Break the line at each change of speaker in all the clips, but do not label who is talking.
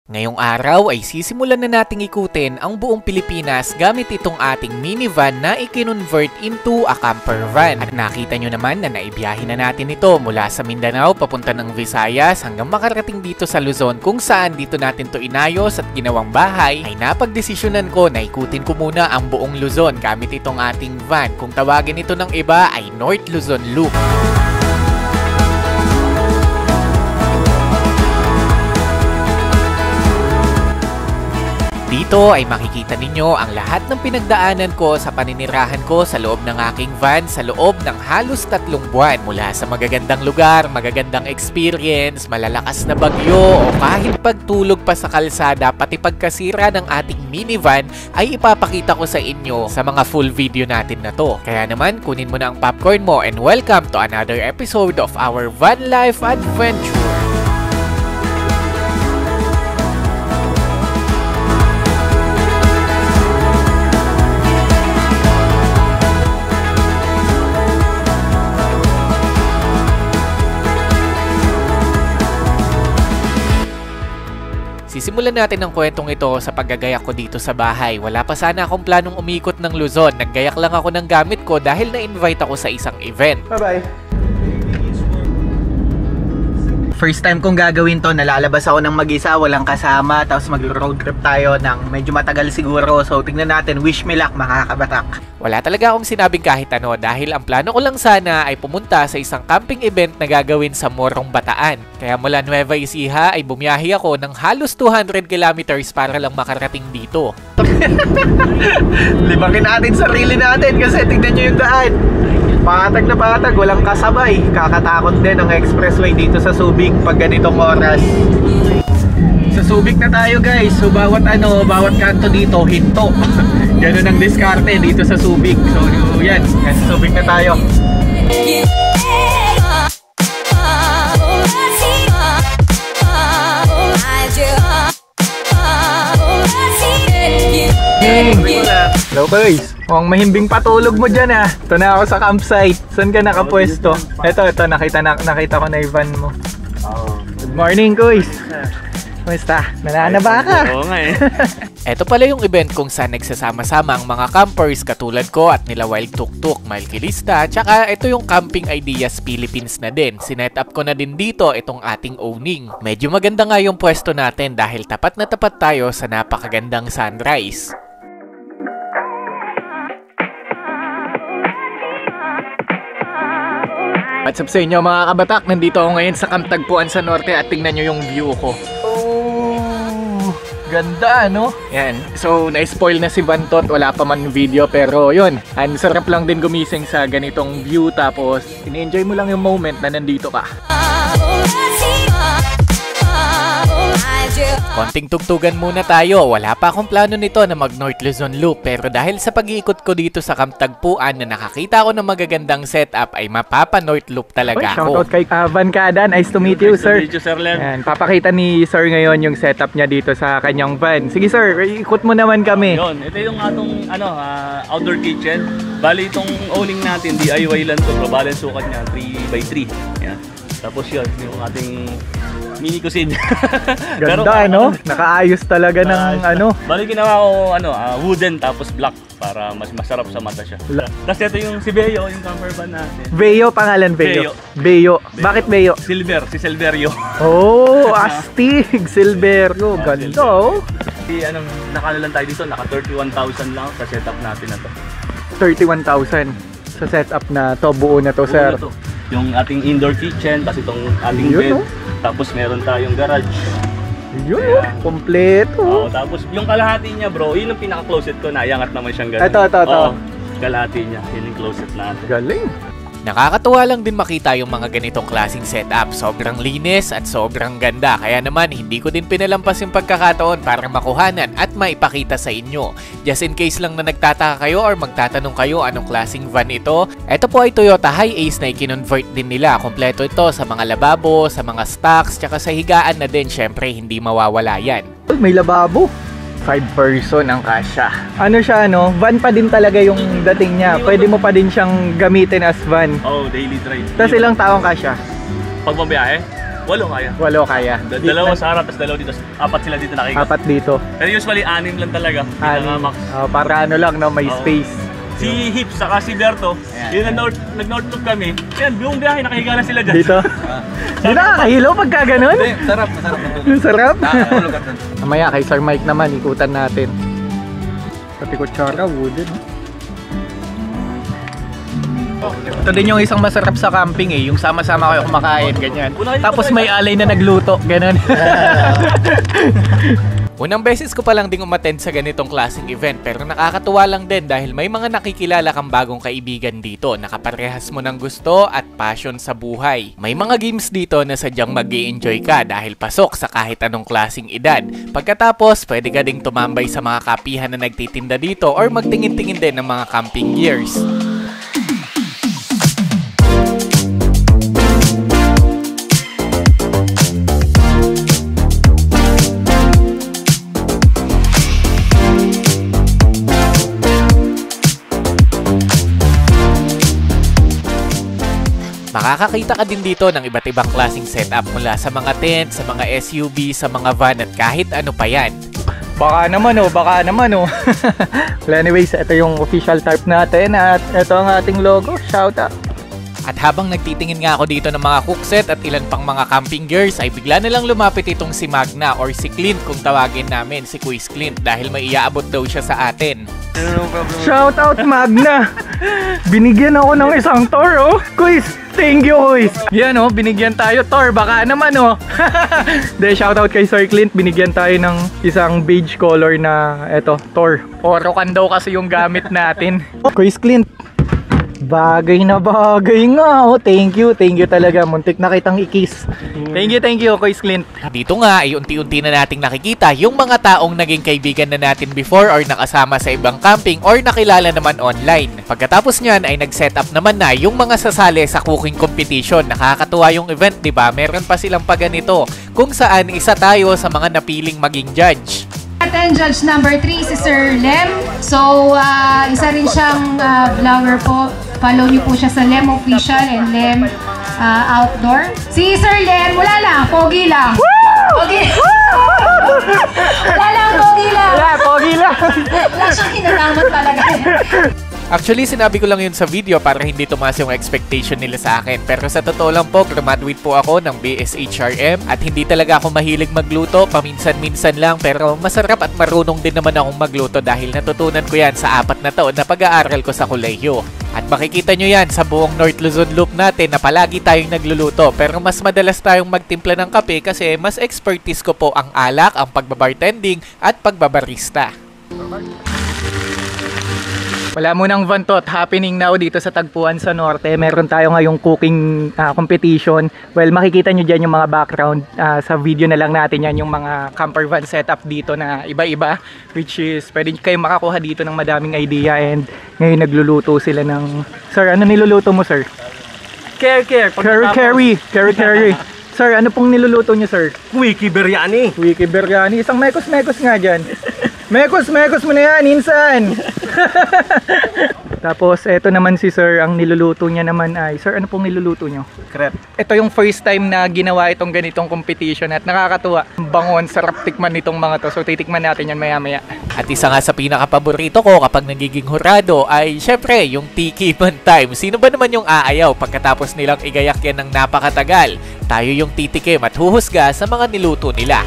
Ngayong araw ay sisimulan na nating ikutin ang buong Pilipinas gamit itong ating minivan na i-convert into a camper van. At nakita nyo naman na naibiyahe na natin ito mula sa Mindanao papunta ng Visayas hanggang makarating dito sa Luzon, kung saan dito natin to inayos at ginawang bahay. Ay napagdesisyonan ko na ikutin ko muna ang buong Luzon gamit itong ating van. Kung tawagin ito ng iba ay North Luzon Loop. Dito ay makikita ninyo ang lahat ng pinagdaanan ko sa paninirahan ko sa loob ng aking van sa loob ng halos 3 buwan. Mula sa magagandang lugar, magagandang experience, malalakas na bagyo o kahit pagtulog pa sa kalsada, pati pagkasira ng ating minivan ay ipapakita ko sa inyo sa mga full video natin na to. Kaya naman kunin mo na ang popcorn mo and welcome to another episode of our Van Life Adventure. Sisimulan natin ang kwentong ito sa paggagayak ko dito sa bahay. Wala pa sana akong planong umikot ng Luzon. Naggayak lang ako ng gamit ko dahil na-invite ako sa isang event.
Bye-bye! First time kong gagawin to, nalalabas ako ng mag-isa, walang kasama, tapos mag-road trip tayo ng medyo matagal siguro. So tingnan natin, wish me luck mga kabatak.
Wala talaga akong sinabing kahit ano dahil ang plano ko lang sana ay pumunta sa isang camping event na gagawin sa Morong Bataan. Kaya mula Nueva Ecija ay bumiyahe ako ng halos 200 kilometers para lang makarating dito.
Libakin natin sarili natin kasi tignan nyo yung daan. Patag na patag, walang kasabay. Kakatakot din ang expressway dito sa Subic pag ganitong oras. Sa Subic na tayo guys. So bawat kanto dito, hinto. Ganun ang diskarte dito sa Subic. So yan, sa Subic na tayo. Hello guys, ang mahimbing patulog mo dyan ah. Ito na ako sa campsite. Saan ka nakapwesto? Ito, nakita ko na yung van mo. Good morning guys. Kumusta? Nananaba ka?
Oo nga eh.
Ito pala yung event kung saan nagsasama-sama ang mga campers katulad ko at nila Wild Tuktuk, Malkilista, tsaka ito yung Camping Ideas Philippines na din. Sinet up ko na din dito itong ating owning. Medyo maganda nga yung pwesto natin dahil tapat na tapat tayo sa napakagandang sunrise.
What's up sa inyo mga kabatak? Nandito ako ngayon sa Camp Tagpuan sa Norte at tingnan nyo yung view ko. Oh, ganda no? Yan. So, na-spoil na si Vantot. Wala pa man video pero yun. Ang sarap lang din gumising sa ganitong view tapos ini-enjoy mo lang yung moment na nandito ka.
Konting tugtugan muna tayo. Wala pa akong plano nito na mag North Luzon Loop pero dahil sa pag-iikot ko dito sa Camp Tagpuan na nakakita ko ng magagandang setup ay mapapa North Loop talaga ako.
Shoutout kay Van Kada. Nice to meet you, sir.
Nice to meet you, Sir Len.
Yan, papakita ni sir ngayon yung setup niya dito sa kanyang van. Sige sir, ikot mo naman kami.
Yun, ito yung atong outdoor kitchen. Bali itong owning natin, DIY lang to. Pero bali ang sukat niya, 3x3. Yan. Tapos yun, yung ating mini cuisine.
Ganda no? Nakaayos talaga ng ano.
Bali ginawa ko wooden tapos black para mas masarap sa mata siya. Tapos ito yung si Beo, yung camper van natin.
Beo, pangalan Beo. Beo. Bakit Beo?
Silver, si Silverio.
Oh, astig. Silverio. Ganda oh.
Nakano lang tayo dito, naka 31,000 lang sa setup natin na to.
31,000 sa setup na to, buo na to, sir.
To. Yung ating indoor kitchen, tapos itong ating
yun,
bed.
no?
Tapos meron tayong garage.
Yun, kompleto.
Tapos yung kalahati niya bro, yun yung pinaka-closet ko, naiangat naman siyang ganun.
Ito.
Kalahati niya, yun yung closet natin.
Galing.
Nakakatuwa lang din makita yung mga ganitong klaseng setup. Sobrang linis at sobrang ganda. Kaya naman, hindi ko din pinalampas yung pagkakataon para makuhanan at maipakita sa inyo. Just in case lang na nagtataka kayo or magtatanong kayo anong klaseng van ito, ito po ay Toyota Hi-Ace na i-convert din nila. Kompleto ito sa mga lababo, sa mga stocks, tsaka sa higaan na din. Syempre, hindi mawawala yan.
May lababo. 5 person ang kasya. Ano siya van pa din talaga yung dating niya. Pwede mo pa din siyang gamitin as van.
Oh, daily drive.
Tapos ilang taong kasya?
Pag mabiyahe? Walo kaya.
8 kaya.
Dalawa sa harap, tapos dalawa dito. 4 sila dito nakikita.
4 dito.
Pero usually 6 lang talaga. Pinaka-max.
Para ano lang, no? May space.
Si Hip saka si Berto, yun nag-north loop kami. Yan, buong biyahe nakahiga lang sila dyan.
Dito? Hindi nakakahilo pagka ganun?
Sarap.
Sarap. Mamaya kay Sir Mike naman, ikutan natin. Pati kutsara, wooden. Ito din yung isang masarap sa camping eh, yung sama-sama kayo kumakain, ganyan. Tapos may alay na nagluto, ganun.
Unang beses ko pa lang ding umattend sa ganitong klaseng event pero nakakatuwa lang din dahil may mga nakikilala kang bagong kaibigan dito na kaparehas mo ng gusto at passion sa buhay. May mga games dito na sadyang mag-i-enjoy ka dahil pasok sa kahit anong klaseng edad. Pagkatapos, pwede ka ding tumambay sa mga kapihan na nagtitinda dito or magtingin-tingin din ng mga camping gears. Makakakita ka din dito ng iba't ibang klaseng setup mula sa mga tent, sa mga SUV, sa mga van at kahit ano pa yan.
Baka naman oh. Well, anyways, ito yung official tarp natin at ito ang ating logo. Shout out!
At habang nagtitingin nga ako dito ng mga cookset at ilan pang mga camping gears ay bigla na lang lumapit itong si Magna or si Clint kung tawagin namin, si Quiz Clint dahil may iaabot daw siya sa atin.
Shout out Magna! Binigyan ako ng isang tour oh! Quiz! Thank you Quiz! Yan oh, binigyan tayo tour, baka naman oh! Shout out kay Sir Clint, binigyan tayo ng isang beige color na eto, tour. Orokan daw kasi yung gamit natin. Quiz Clint! Bagay na bagay nga oh. Thank you talaga. Muntik na kitang i-kiss. Thank you, Quiz Clint.
Dito nga ay unti-unti na nating nakikita yung mga taong naging kaibigan na natin before or nakasama sa ibang camping or nakilala naman online. Pagkatapos nyan ay nag-set up naman na yung mga sasali sa cooking competition. Nakakatuwa yung event, di ba? Meron pa silang paganito kung saan isa tayo sa mga napiling maging judge.
Atin, judge number 3 si Sir Lem. So, isa rin siyang vlogger po. Follow niyo po siya sa Lem Official and Lem Outdoor. Si Sir Lem, wala lang, pogi lang. Pogi. Wala lang, pogi lang. Wala siyang kinalaman talaga.
Actually, sinabi ko lang yun sa video para hindi tumaas yung expectation nila sa akin. Pero sa totoo lang po, graduate po ako ng BSHRM at hindi talaga ako mahilig magluto. Paminsan-minsan lang pero masarap at marunong din naman akong magluto dahil natutunan ko yan sa 4 na taon na pag-aaral ko sa kolehiyo. At makikita nyo yan sa buong North Luzon Loop natin na palagi tayong nagluluto. Pero mas madalas tayong magtimpla ng kape kasi mas expertise ko po ang alak, ang pagbabartending at pagbabarista.
Wala munang vantot happening now dito sa Tagpuan sa Norte. Meron tayo ngayong cooking competition. Well, makikita nyo dyan yung mga background. Sa video na lang natin yan yung mga camper van setup dito na iba-iba. Which is, pwede kayo makakuha dito ng madaming idea. And ngayon nagluluto sila ng... Sir, ano niluluto mo, sir?
Curry.
Sir, ano pong niluluto nyo, sir?
Wiki biryani.
Isang mekos-mekos nga dyan. Mekos mo na yan, insan! Tapos, eto naman si sir, ang niluluto niya naman ay... Sir, ano pong niluluto nyo?
Crepe.
Ito yung first time na ginawa itong ganitong competition at nakakatuwa. Bangon, sarap tikman nitong mga to. So, titikman natin yan maya-maya.
At isa nga sa pinakapaborito ko kapag nagiging hurado ay syempre yung Tiki Man time. Sino ba naman yung aayaw pagkatapos nilang igayak yan ng napakatagal? Tayo yung titikim at huhusga sa mga niluto nila.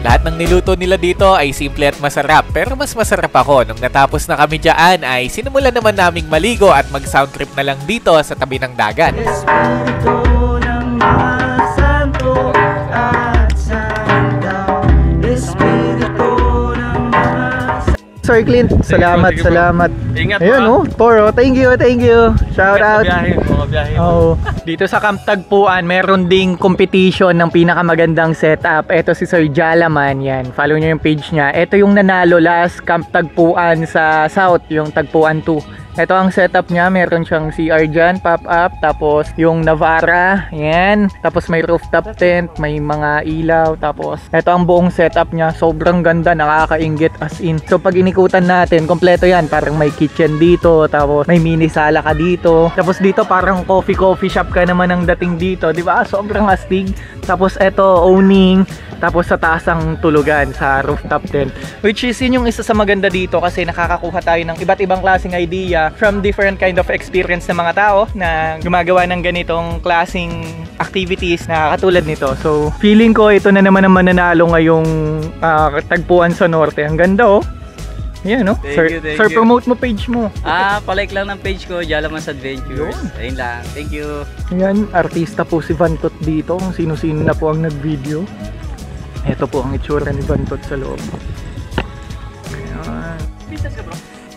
Lahat ng niluto nila dito ay simple at masarap, pero mas masarap ako nung natapos na kami dyan ay sinimulan naman naming maligo at mag-sound trip na lang dito sa tabi ng dagat.
Sir Clint, salamat,
Sige, bro.
salamat.
Ingat,
Ayun,
bro.
Toro, thank you. Shout out.
Mga biyahe.
Dito sa Camp Tagpuan, meron ding competition ng pinakamagandang setup. Ito si Sir Jalaman, yan. Follow nyo yung page niya. Ito yung nanalo last Camp Tagpuan sa South, yung Tagpuan 2. Ito ang setup niya, meron siyang CR dyan, pop-up, tapos yung Navara, yan. Tapos may rooftop tent, may mga ilaw, tapos ito ang buong setup niya. Sobrang ganda, nakakainggit as in. So pag inikutan natin, kompleto yan. Parang may kitchen dito, tapos may mini sala ka dito. Tapos dito parang coffee shop ka naman ang dating dito, di ba? Sobrang astig. Tapos ito, owning. Tapos sa taas ang tulugan sa rooftop tent. Which is yun yung isa sa maganda dito kasi nakakakuha tayo ng iba't ibang klaseng idea from different kind of experience ng mga tao na gumagawa ng ganitong klaseng activities na katulad nito. So feeling ko ito na naman ang mananalo ngayong Tagpuan sa Norte. Ang ganda oh. Yan no?
Thank you.
Sir, promote mo page mo.
Palike lang ng page ko, Jalaman's Adventures. Ayun lang. Thank you.
Ayan, artista po si Vantot dito. Kung sino-sino na po ang nag-video. Ito po ang itsura ni Vantot sa loob. Ayan.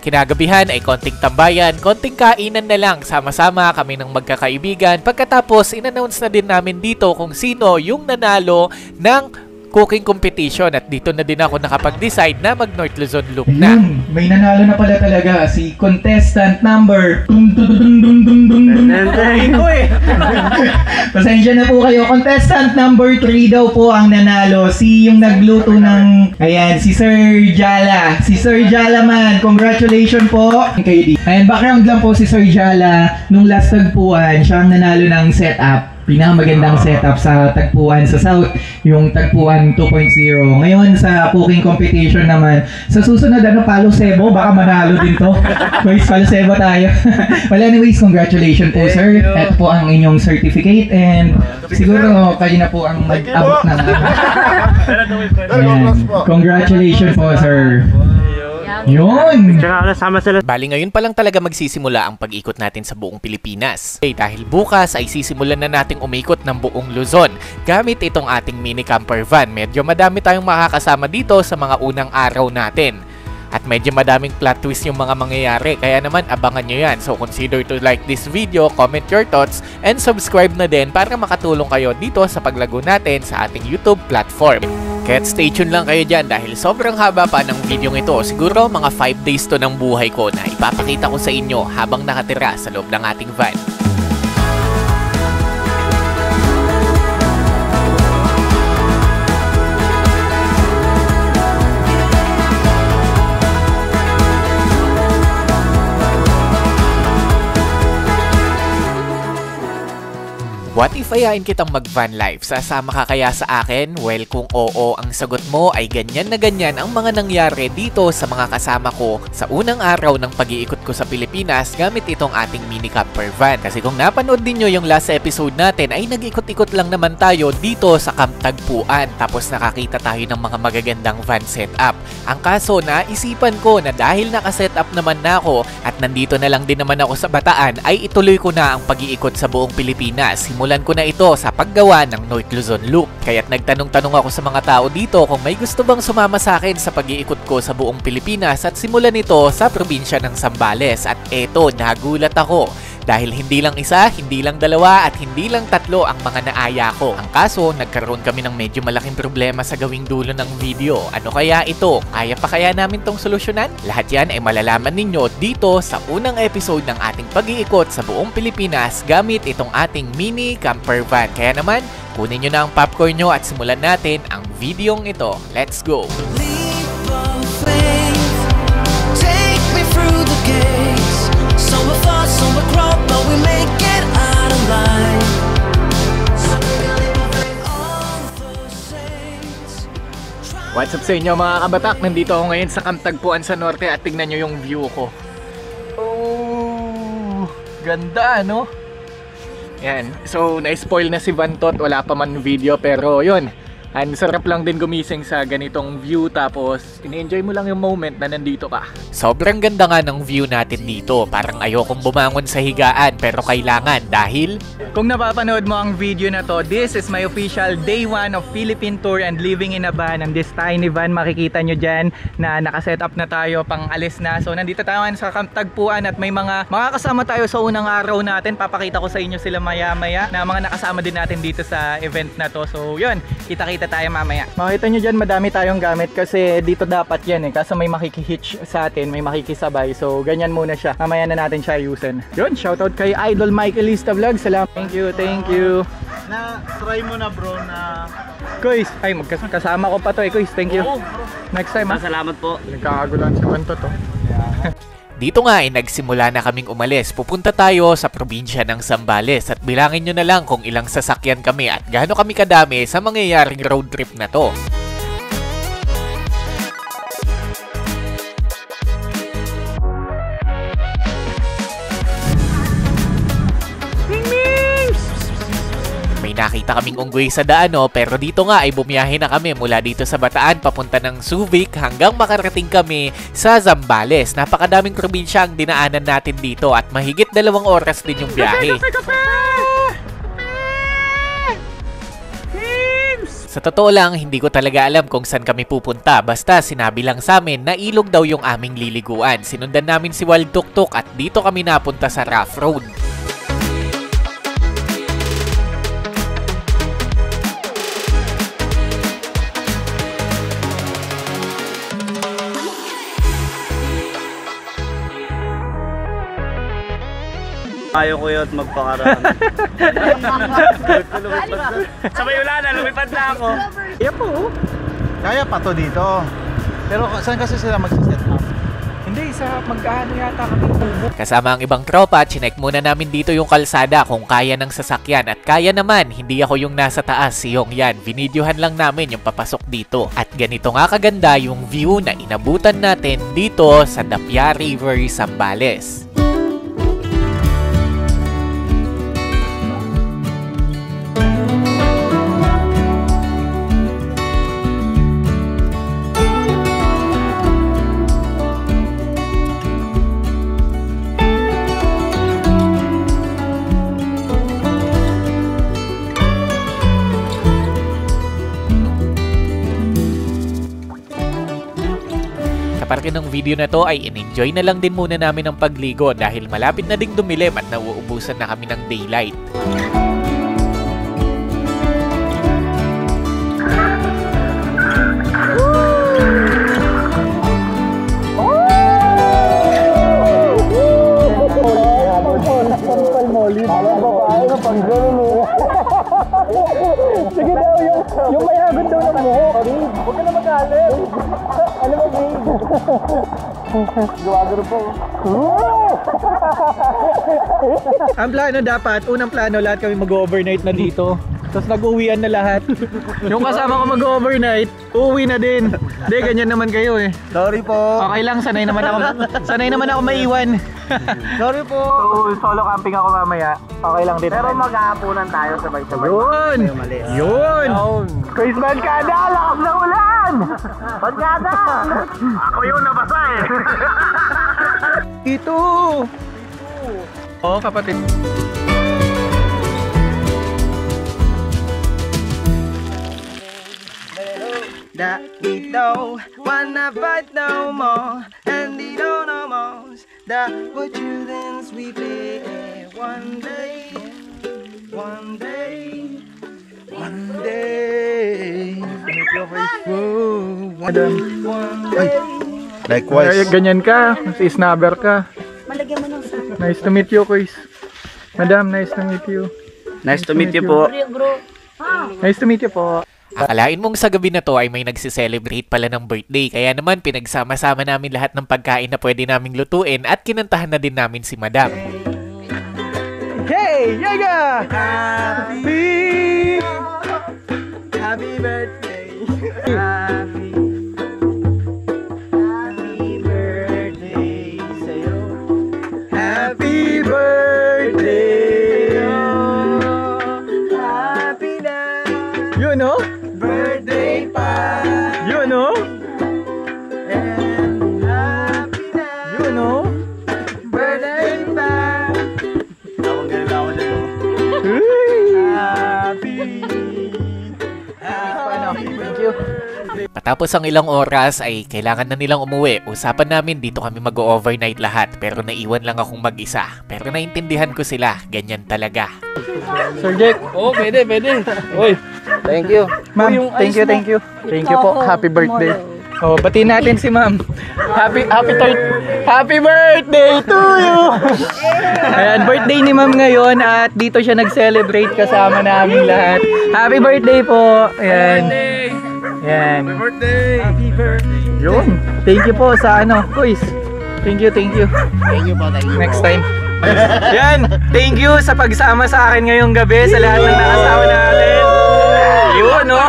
Kinagabihan ay konting tambayan, konting kainan na lang. Sama-sama kami ng magkakaibigan. Pagkatapos, in-announce na din namin dito kung sino yung nanalo ng cooking competition. At dito na din ako nakapag-decide na mag-North Luzon Loop na.
May nanalo na pala talaga si contestant number Pasensya na po kayo. Contestant number 3 daw po ang nanalo. Yung nagluto ng ayan, si Sir Jala. Si Sir Jalaman. Congratulations po. Ayan, background lang po si Sir Jala. Nung last Tagpuan, siya ang nanalo ng setup. Pinakamagandang setup sa Tagpuan sa South, yung Tagpuan 2.0. Ngayon sa cooking competition naman, sa susunod Palo Sebo, baka manalo din to. Guys, Palo Sebo tayo. Well, anyways, congratulations po sir. Ito po ang inyong certificate and siguro kayo na po ang mag-abot ng congratulations po sir. Yun!
Bali ngayon pa lang talaga magsisimula ang pag-ikot natin sa buong Pilipinas. Dahil bukas ay sisimulan na nating umikot ng buong Luzon gamit itong ating mini camper van. Medyo madami tayong makakasama dito sa mga unang araw natin. At medyo madaming plot twist yung mga mangyayari, kaya naman abangan nyo yan. So consider to like this video, comment your thoughts, and subscribe na din para makatulong kayo dito sa paglago natin sa ating YouTube platform. Kaya stay tuned lang kayo dyan dahil sobrang haba pa ng video ito. Siguro mga 5 days to ng buhay ko na ipapakita ko sa inyo habang nakatira sa loob ng ating van. What if ayain kitang mag-van life? Sasama ka kaya sa akin? Well, kung oo, ang sagot mo ay ganyan na ganyan ang mga nangyari dito sa mga kasama ko sa unang araw ng pag-iikot ko sa Pilipinas gamit itong ating mini camper van. Kasi kung napanood din nyo yung last episode natin ay nag-ikot-ikot lang naman tayo dito sa Camp Tagpuan. Tapos nakakita tayo ng mga magagandang van setup. Ang kaso, naisipan ko na dahil nakasetup naman na ako at nandito na lang din naman ako sa Bataan ay ituloy ko na ang pag-iikot sa buong Pilipinas. Simulan ko na ito sa paggawa ng North Luzon Loop. Kaya't nagtanong-tanong ako sa mga tao dito kung may gusto bang sumama sa akin sa pag-iikot ko sa buong Pilipinas at simulan ito sa probinsya ng Zambales. At eto, nagulat ako. Dahil hindi lang isa, hindi lang dalawa, at hindi lang tatlo ang mga naaya ko. Ang kaso, nagkaroon kami ng medyo malaking problema sa gawing dulo ng video. Ano kaya ito? Kaya pa kaya namin tong solusyonan? Lahat yan ay malalaman ninyo dito sa unang episode ng ating pag-iikot sa buong Pilipinas gamit itong ating mini camper van. Kaya naman, kunin nyo na ang popcorn nyo at simulan natin ang videong ito. Let's go!
Leap of faith, take me through the gates. Some will fall, some will crawl, but we make it out alive.
What's up sa inyo mga kabatak? Nandito ako ngayon sa Camp Tagpuan sa Norte at tignan nyo yung view ko. Oh, ganda no? Yan, so na-spoil na si Vantot, wala pa man video pero yun. Ang sarap lang din gumising sa ganitong view tapos ini-enjoy mo lang yung moment na nandito ka.
Sobrang ganda nga ng view natin dito. Parang ayokong bumangon sa higaan pero kailangan dahil
Kung napapanood mo ang video na to, this is my official day 1 of Philippine tour and living in a van. And this tiny van, makikita nyo dyan na nakaset up na tayo pang alis na. So nandito tayo sa tagpuan at may mga makakasama tayo sa unang araw natin. Papakita ko sa inyo sila maya-maya na mga nakasama din natin dito sa event na to. So yun, kita-kita tayo mamaya. Makita nyo dyan, madami tayong gamit kasi dito dapat yan kaso may makikihitch sa atin, may makikisabay. So ganyan muna siya. Mamaya na natin siya ayusin. Yun, shoutout kay Idol Michaelista Vlog. Salamat. Thank you.
Try mo na bro na...
Kuys, ay kasama ko pa to Kuys, thank you. Next time
Salamat po.
Nagkakagulan sa kanto to.
dito nga ay nagsimula na kaming umalis. Pupunta tayo sa probinsya ng Zambales at bilangin nyo na lang kung ilang sasakyan kami at gaano kami kadami sa mangyayaring road trip na to. Nakita kaming unggoy sa daan pero dito nga ay bumiyahe na kami mula dito sa Bataan papunta ng Subic hanggang makarating kami sa Zambales. Napakadaming probinsya ang dinaanan natin dito at mahigit 2 oras din yung biyahe. Sa totoo lang, hindi ko talaga alam kung saan kami pupunta. Basta sinabi lang sa amin na ilog daw yung aming liliguan. Sinundan namin si Wild Tuktuk at dito kami napunta sa rough road.
Ayaw ko yun at magpakaraan. Sabay wala na, lumipad na ako.
Yeah po. Kaya pa to dito. Pero saan kasi sila magsiset up?
Hindi, sa mag-ano yata kami.
Kasama ang ibang tropa, chinek muna namin dito yung kalsada kung kaya ng sasakyan. At kaya naman, hindi ako yung nasa taas, siyong yan. Binidyohan lang namin yung papasok dito. At ganito nga kaganda yung view na inabutan natin dito sa Dapia River, Zambales. Parte ng video na to ay in-enjoy na lang din muna namin ang pagligo dahil malapit na ding dumilim at nauubusan na kami ng daylight.
Sige daw, yung may hagod daw ng buhok. Huwag ka na mag-alip. Ano ba, babe? Gawagano po. Ang plano dapat, unang plano, lahat kami mag-overnight na dito. Tapos nag-uwian na lahat. Yung kasama ko mag-overnight, uuwi na din. Hindi, ganyan naman kayo eh.
Sorry po.
Okay lang, sanay naman ako maiwan.
Sorry po.
So, solo camping ako mamaya. Okay lang din.
Pero maghahaponan tayo sabay-sabay.
Yun! Yun! Chris Bancada, lakas ng ulan!
Bancada! Ako yung nabasa eh.
Ito! Oo, kapatid.
That we don't wanna fight no more, and we don't know most that we're children we play. One day, one day, one day.
Madam.
Likewise.
Ganyan ka, si snubber ka.
Malagyan mo ng sa...
Nice to meet you, Chris. Madam, nice to meet you.
Nice to meet you po.
Nice to meet you po.
Akalain mong sa gabi na to ay may nagsiselebrate pala ng birthday. Kaya naman pinagsama-sama namin lahat ng pagkain na pwede naming lutuin at kinantahan na din namin si Madam.
Hey, Yaga!
Happy birthday, happy birthday sa'yo.
Happy birthday!
Happy na
You know?
birthday.
Pagkatapos ang ilang oras ay kailangan na nilang umuwi. Usapan namin dito kami mag-overnight lahat pero naiwan lang akong mag-isa. Pero naintindihan ko sila, ganyan talaga.
Sir Jack.
Oo, pwede. Uy,
Thank you. Ma'am, thank you. Thank you po. Happy birthday. Oh, batiin natin si Ma'am. Happy birthday to you. Ayan, birthday ni Ma'am ngayon at dito siya nag-celebrate kasama namin lahat. Happy birthday po. Ayan. Ayan. Happy birthday. Yun. Thank you po sa quiz. Thank you. Thank you po. Next time. Yan. Thank you sa pagsama sa akin ngayong gabi sa lahat ng nakasama natin. Yun, no?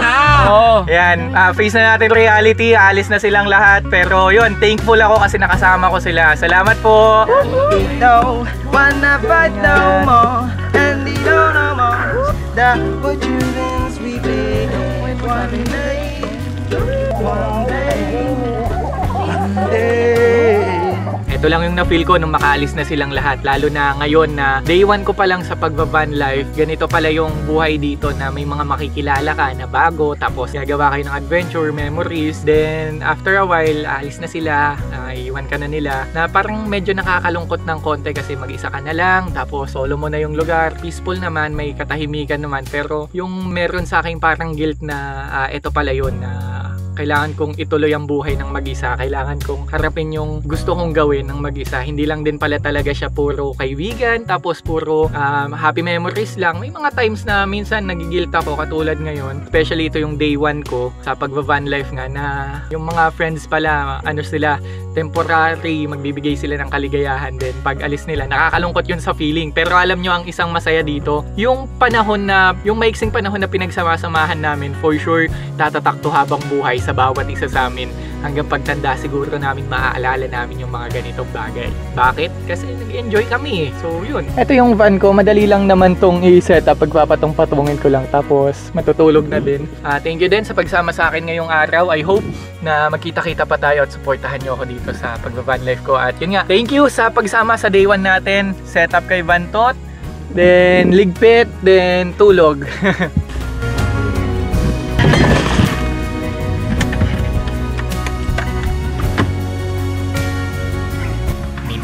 Yan, face na natin reality, alis na silang lahat. Pero yun, thankful ako kasi nakasama ko sila. Salamat po!
No, wanna fight no more, and you don't know more. That what you dance we play one day, one day.
Ito lang yung na-feel ko nung makaalis na silang lahat. Lalo na ngayon na day 1 ko pa lang sa pagbaban life. Ganito pala yung buhay dito na may mga makikilala ka na bago. Tapos gagawa kayo ng adventure, memories. Then after a while, alis na sila. Iwan ka na nila. Na parang medyo nakakalungkot ng konti kasi mag-isa ka na lang. Tapos solo mo na yung lugar. Peaceful naman, may katahimikan naman. Pero yung meron sa akin parang guilt na ito pala yun na kailangan kong ituloy ang buhay ng mag-isa. Kailangan kong harapin yung gusto kong gawin ng mag-isa. Hindi lang din pala talaga siya puro kaibigan, tapos puro happy memories lang. May mga times na minsan nagigilt ako katulad ngayon. Especially ito yung day 1 ko sa pagbavan life nga na yung mga friends pala, sila, temporary, magbibigay sila ng kaligayahan din. Pag alis nila, nakakalungkot yun sa feeling. Pero alam nyo ang isang masaya dito, yung maiksing panahon na pinagsama-samahan namin, for sure, tatatak to habang buhay sa bawat isa sa amin. Hanggang pagtanda siguro namin maaalala namin yung mga ganitong bagay. Bakit? Kasi nag-enjoy kami eh. So yun. Ito yung van ko. Madali lang naman tong i-set up. Pagpapatong-patungin ko lang. Tapos matutulog na din. Thank you din sa pagsama sa akin ngayong araw. I hope na magkita-kita pa tayo at supportahan nyo ako dito sa pagbavan life ko. At yun nga. Thank you sa pagsama sa day 1 natin. Set up kay Vantot. Then ligpit. Then tulog.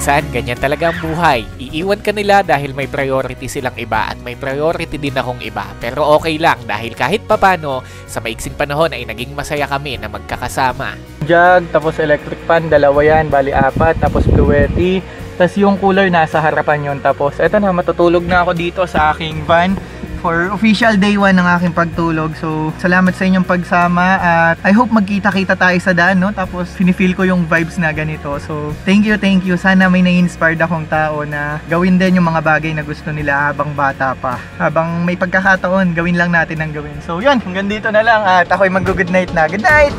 Minsan, ganyan talaga ang buhay. Iiwan ka nila dahil may priority silang iba at may priority din akong iba. Pero okay lang dahil kahit papano, sa maiksing panahon ay naging masaya kami na magkakasama.
Jug, tapos electric fan, dalawa yan, bali 4, tapos fluety. Tapos yung cooler nasa harapan yun. Tapos eto na, matutulog na ako dito sa aking van for official day 1 ng aking pagtulog. So, salamat sa inyong pagsama at I hope magkita-kita tayo sa daan, no? Tapos, finifeel ko yung vibes na ganito. So, thank you. Sana may na-inspired akong tao na gawin din yung mga bagay na gusto nila habang bata pa. Habang may pagkakataon, gawin lang natin ang gawin. So, yun. Hanggang dito na lang at ako'y mag-good night na. Good night!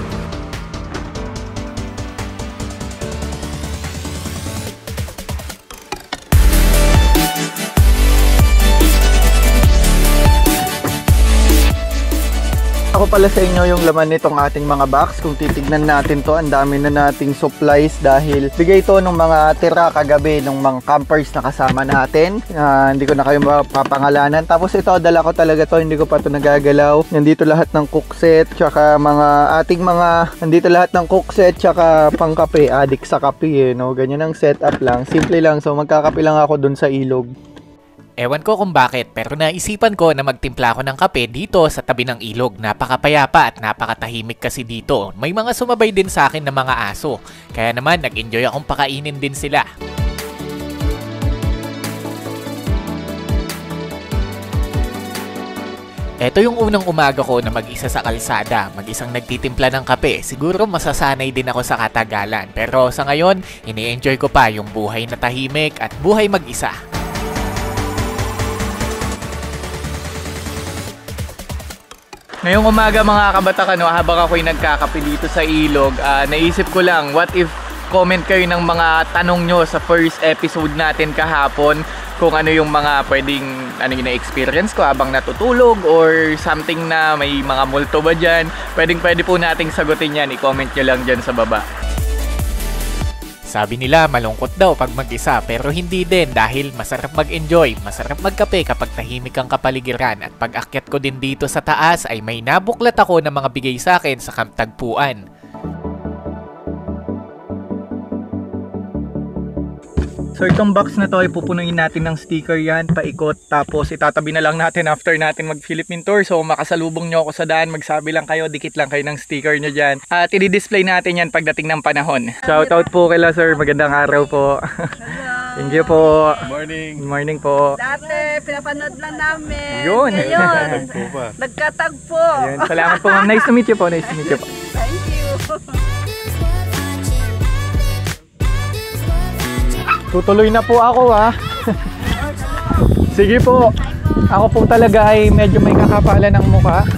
Ako pala sa inyo yung laman nitong ating mga box. Kung titignan natin to, ang dami na nating supplies dahil bigay to ng mga tira kagabi ng mga campers na kasama natin. Hindi ko na kayo mapapangalanan. Tapos ito, dala ko talaga to, hindi ko pa to nagagalaw. Nandito lahat ng cook set, tsaka nandito lahat ng cook set, tsaka pangkape. Adik sa kape no? Ganyan ang setup lang. Simple lang. So magkakape lang ako dun sa ilog.
Ewan ko kung bakit, pero naisipan ko na magtimpla ako ng kape dito sa tabi ng ilog. Napakapayapa at napakatahimik kasi dito. May mga sumabay din sa akin na mga aso. Kaya naman, nag-enjoy akong pakainin din sila. Ito yung unang umaga ko na mag-isa sa kalsada, mag-isang nagtitimpla ng kape. Siguro masasanay din ako sa katagalan. Pero sa ngayon, ini-enjoy ko pa yung buhay na tahimik at buhay mag-isa.
Ngayong umaga mga kabatak, habang ako'y nagkakape dito sa ilog, naisip ko lang, what if comment kayo ng mga tanong nyo sa first episode natin kahapon, kung ano yung mga pwedeng yung na-experience ko habang natutulog or something na may mga multo ba dyan. Pwede po nating sagutin yan, i-comment nyo lang dyan sa baba.
Sabi nila malungkot daw pag mag-isa pero hindi din dahil masarap mag-enjoy, masarap magkape kapag tahimik ang kapaligiran at pag akyat ko din dito sa taas ay may nabuklat ako ng mga bigay sa akin sa Camp Tagpuan.
So itong box na to ay pupunuin natin ng sticker yan, paikot, tapos itatabi na lang natin after natin mag Philippine tour. So makasalubong nyo ako sa daan, magsabi lang kayo, dikit lang kayo ng sticker nyo dyan. At i-display natin yan pagdating ng panahon. Shoutout po kila sir, magandang araw po. Thank you po.
Morning.
Good morning po.
Dati, pinapanood lang namin.
Yun.
Ngayon, nagkatagpo.
Ayun, salamat po ma'am. Nice to meet you po. Nice to meet you po.
Thank you.
Tutuloy na po ako ha. Sige po. Ako po talaga ay medyo may kakapalan ng mukha.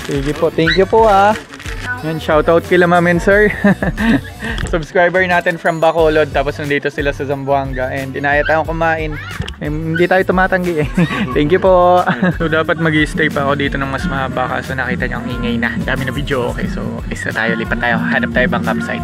Sige po. Thank you po ha. Yan, shoutout kila ma'am and sir. Subscriber natin from Bacolod. Tapos nandito sila sa Zamboanga. And inaya tayong kumain. Hindi tayo tumatanggi eh. Thank you po. So dapat mag-i-stay pa ako dito ng mas mahaba kaso nakita niyo ang ingay na. Dami na video. Okay, so isa tayo, lipat tayo. Hanap tayo bang campsite.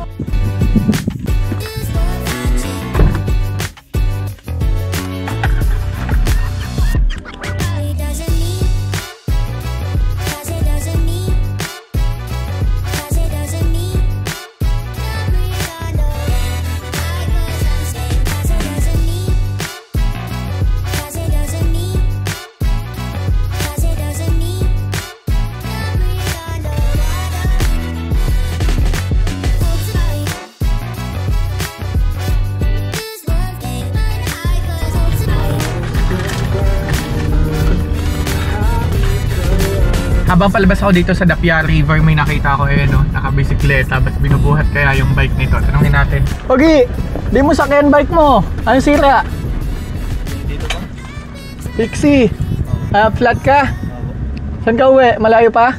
Habang palabas ako dito sa Dapia River, may nakita ako no, nakabisikleta, ba't binubuhat kaya yung bike nito? Tanungin natin. Pogi, di mo sakyan bike mo? Ano sira? Dito pa. Pixie, flat ka? Saan ka uwi? Malayo pa?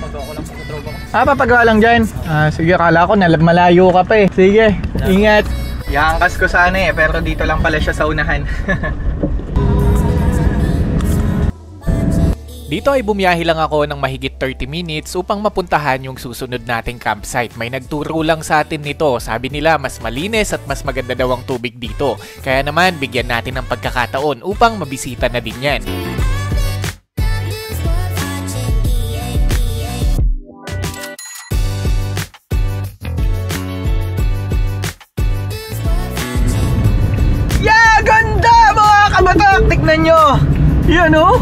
Pagawa ko lang sa tropa ko.
Papagawa lang dyan? Sige, akala ko malayo ka pa eh. Sige, ingat. Iangkas ko sana eh, pero dito lang pala siya sa unahan.
Dito ay bumiyahe lang ako ng mahigit 30 minutes upang mapuntahan yung susunod nating campsite. May nagturo lang sa atin nito. Sabi nila mas malinis at mas maganda daw ang tubig dito. Kaya naman bigyan natin ng pagkakataon upang mabisita na din yan.
Yeah! Ganda mga kabatak! Tignan nyo! Yan oh!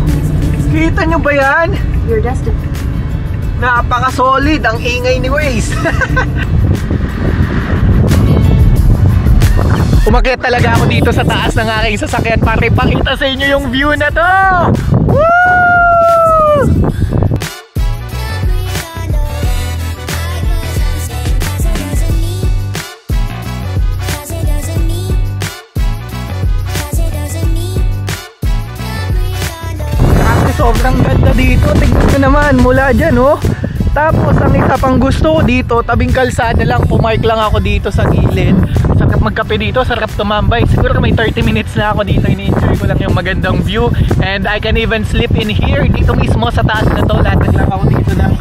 Kita nyo ba yan?
Your destiny.
Napaka-solid ang ingay ni Waze. Umakyat talaga ako dito sa taas ng aking sasakyan para ipakita sa inyo yung view na to. Woo! Sobrang ganda dito. Tingnan nyo naman mula dyan oh. Tapos ang isa pang gusto ko dito, tabing kalsada lang, pumark lang ako dito sa gilid. Sarap magkape dito, sarap tumambay. Siguro may 30 minutes na ako dito, ini-enjoy ko lang yung magandang view. And I can even sleep in here, dito mismo sa taas na to. Latag lang ako dito ng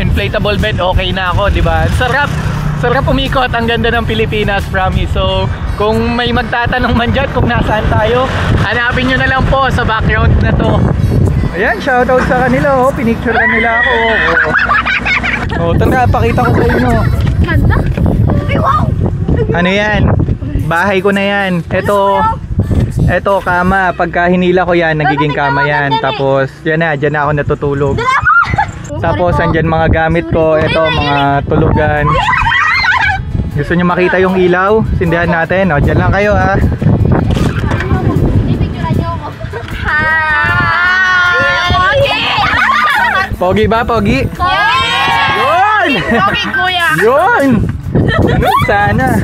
inflatable bed, okay na ako, diba? Sarap! Sarap umikot, ang ganda ng Pilipinas, promise. So kung may magtatanong man dyan kung nasaan tayo, hanapin nyo na lang po sa background na to. Ayan, shoutout sa kanila oh, pinicturean nila ako. Oh, tara, pakita ko sa inyo.
Ganda. Ay, wow!
Ano yan? Bahay ko na yan. Ito kama. Pagka hinila ko yan, nagiging kama yan. Tapos, dyan na ako natutulog. Tapos, andyan mga gamit ko. Ito, mga tulugan. Gusto nyo makita yung ilaw? Sindihan natin. O, dyan lang kayo ha. Pogi ba? Pogi? Yun!
Pogi, kuya!
Yun! Sana!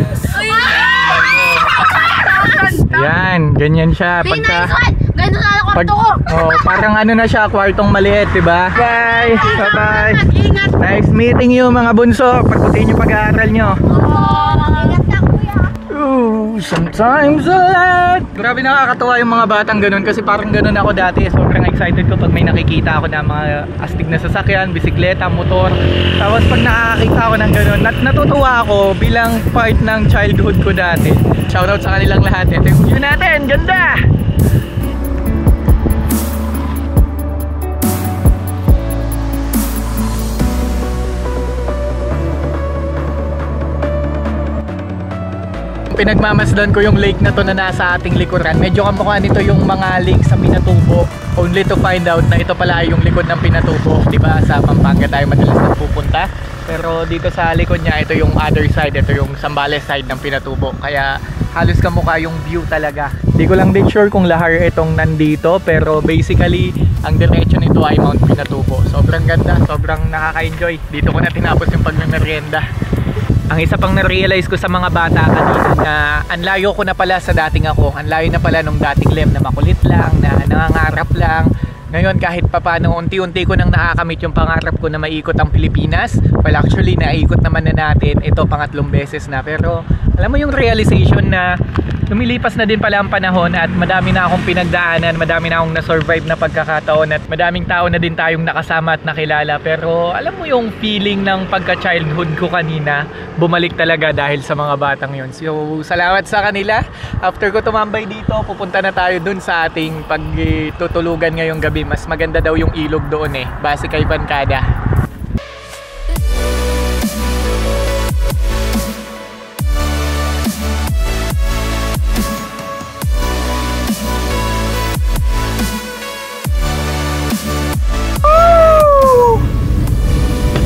Yan, ganyan siya. Pagka...
Ganito na kwarto ko!
Parang ano na siya, kwartong maliit, diba? Bye! Bye-bye! Nice meeting you mga bunso. Pagputihin yung pag-aaral nyo.
Ingat na, kuya!
Sometimes a lot. Grabe, nakakatuwa yung mga batang ganun kasi parang ganun ako dati. Sobrang excited ko pag may nakikita ako na mga astig na sasakyan, bisikleta, motor. Tapos pag nakakita ako ng ganun, natutuwa ako bilang part ng childhood ko dati. Shoutout sa kanilang lahat. Ito yung view natin, ganda! Pinagmamasdan ko yung lake na to na nasa ating likuran. Medyo kamukha nito yung mga lake sa Pinatubo, only to find out na ito pala ay yung likod ng Pinatubo. Diba sa Pampanga tayo madalas nagpupunta, pero dito sa likod niya ito yung other side, ito yung Zambales side ng Pinatubo, kaya halos kamukha yung view talaga. Di ko lang din sure kung lahar itong nandito, pero basically ang diretso nito ay Mount Pinatubo. Sobrang ganda, sobrang nakaka-enjoy. Dito ko na tinapos yung pagmemerienda. Ang isa pang na-realize ko sa mga bata kanina na ang layo ko na pala sa dating ako. Ang layo na pala nung dating Lem na makulit lang, na nangangarap lang. Ngayon kahit papano unti-unti ko nang nakakamit yung pangarap ko na maikot ang Pilipinas. Well, actually naikot naman na natin ito pangatlong beses na, pero alam mo yung realization na lumilipas na din pala ang panahon at madami na akong pinagdaanan, madami na akong na-survive na pagkakataon at madaming tao na din tayong nakasama at nakilala. Pero alam mo yung feeling ng pagka-childhood ko kanina, bumalik talaga dahil sa mga batang yun. So salamat sa kanila. After ko tumambay dito, pupunta na tayo dun sa ating pagtutulugan ngayong gabi. Mas maganda daw yung ilog doon base kay Bancada.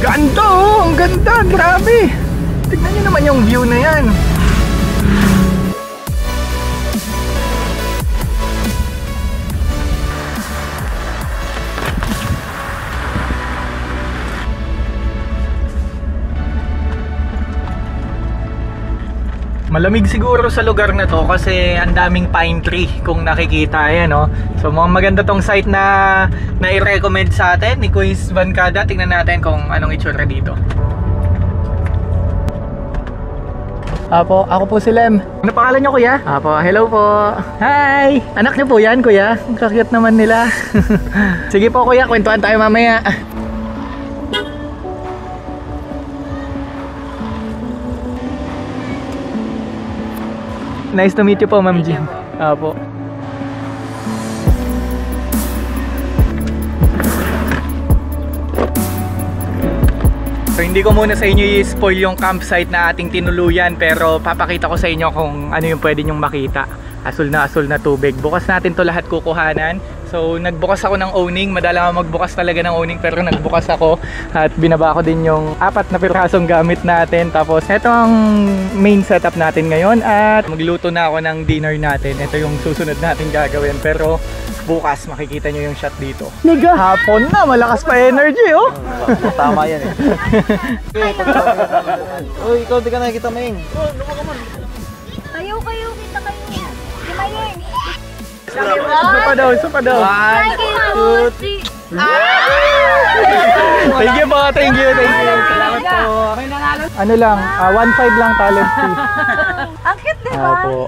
Ganda ang ganda, grabe. Tignan nyo naman yung view na yan. Malamig siguro sa lugar na to kasi ang daming pine tree kung nakikita yan, no? So mga maganda tong site na i-recommend sa atin ni Kuis Bancada. Tingnan natin kung anong itsura dito. Apo, ako po si Lem. Ano pangalan nyo, kuya? Apo, hello po. Hi! Anak nyo po yan, kuya? Ang kakit naman nila. Sige po, kuya, kwentuhan tayo mamaya. Nice to meet you po, Ma'am Jean. Apo. So hindi ko muna sa inyo i-spoil yung campsite na ating tinuluyan, pero papakita ko sa inyo kung ano yung pwede nyong makita. Asul na tubig. Bukas natin to lahat kukuhanan. So nagbukas ako ng owning. Madalang magbukas talaga ng owning, pero nagbukas ako at binaba ko din yung 4 na pirasong gamit natin. Tapos ito ang main setup natin ngayon at magluto na ako ng dinner natin. Ito yung susunod natin gagawin, pero bukas makikita nyo yung shot dito. Hapon na, malakas pa energy, oh.
Tama yan Uy, ikaw di ka nakikita, Maing.
Kayo, kita kayo. Himayin.
Isa pa daw.
1, 2, 3.
Thank you po, thank you. Salamat po. Ano lang, 1.5 lang talent fee.
Ang cute, diba?
Opo.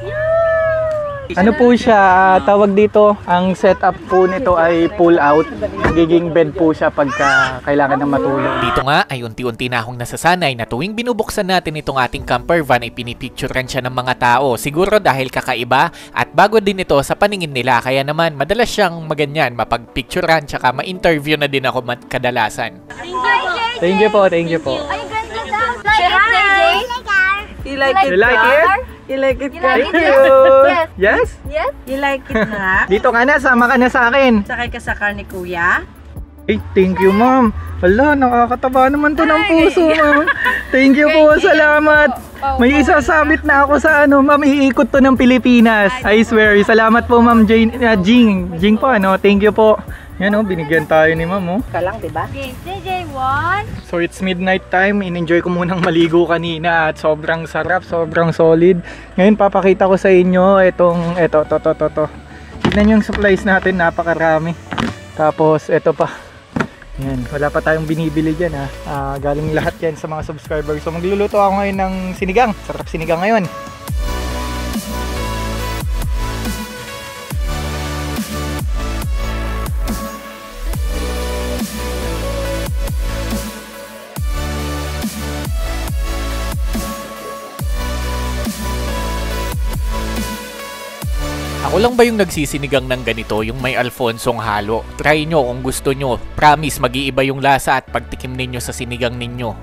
Ano po siya, tawag dito, ang setup po nito ay pull out. Nagiging bed po siya pagka kailangan ng matulog.
Dito nga ay unti-unti na akong nasasanay na tuwing binubuksan natin itong ating camper van ay pinipicturean siya ng mga tao. Siguro dahil kakaiba at bago din ito sa paningin nila, kaya naman madalas siyang maganyan, mapagpicturean, tsaka ma-interview na din ako kadalasan.
Thank you po, thank you po.
Ay, ganda daw. JJ?
You like it?
You like it?
You like it?
Thank you. Yes?
Yes? You like it na?
Dito ka na, sama ka na sa akin.
Sakay ka sa car ni Kuya?
Hey, thank you, ma'am. Wala, nakakataba naman to ng puso, ma'am. Thank you po, salamat. May isasabit na ako sa ma'am, iikot to ng Pilipinas. I swear, salamat po, ma'am Jing po, thank you po. Yan, binigyan tayo ni ma'am,
Ka lang, diba?
JJ, 1.
So it's midnight time, in-enjoy ko munang maligo kanina at sobrang sarap, sobrang solid. Ngayon papakita ko sa inyo ito. Tignan nyo yung supplies natin, napakarami. Tapos ito pa. Yan, wala pa tayong binibili dyan galing lahat yan sa mga subscribers. So magluluto ako ngayon ng sinigang. Sarap sinigang ngayon.
Ako lang ba yung nagsisinigang ng ganito, yung may Alfonsong halo? Try nyo kung gusto nyo. Promise, mag-iiba yung lasa at pagtikim ninyo sa sinigang ninyo.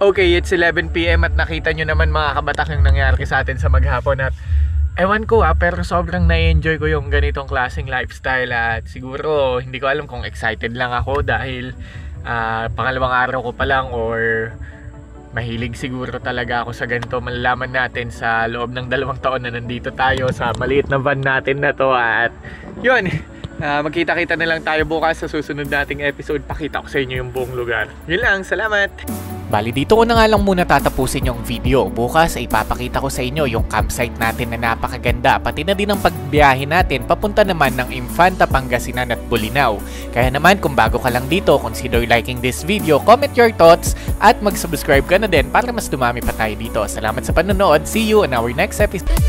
Okay, it's 11 PM at nakita nyo naman mga kabatak yung nangyari sa atin sa maghapon at ewan ko pero sobrang na-enjoy ko yung ganitong klaseng lifestyle at siguro hindi ko alam kung excited lang ako dahil pangalawang araw ko pa lang or mahilig siguro talaga ako sa ganito. Malalaman natin sa loob ng 2 taon na nandito tayo sa maliit na van natin na to at yun, magkita-kita na lang tayo bukas sa susunod nating episode. Pakita ko sa inyo yung buong lugar. Yun lang, salamat!
Bali, dito ko na nga lang muna tatapusin yung video. Bukas ay ipapakita ko sa inyo yung campsite natin na napakaganda, pati na din ang pagbiyahe natin papunta naman ng Infanta, Pangasinan at Bolinao. Kaya naman kung bago ka lang dito, consider liking this video, comment your thoughts at mag-subscribe ka na din para mas dumami pa tayo dito. Salamat sa panonood. See you on our next episode.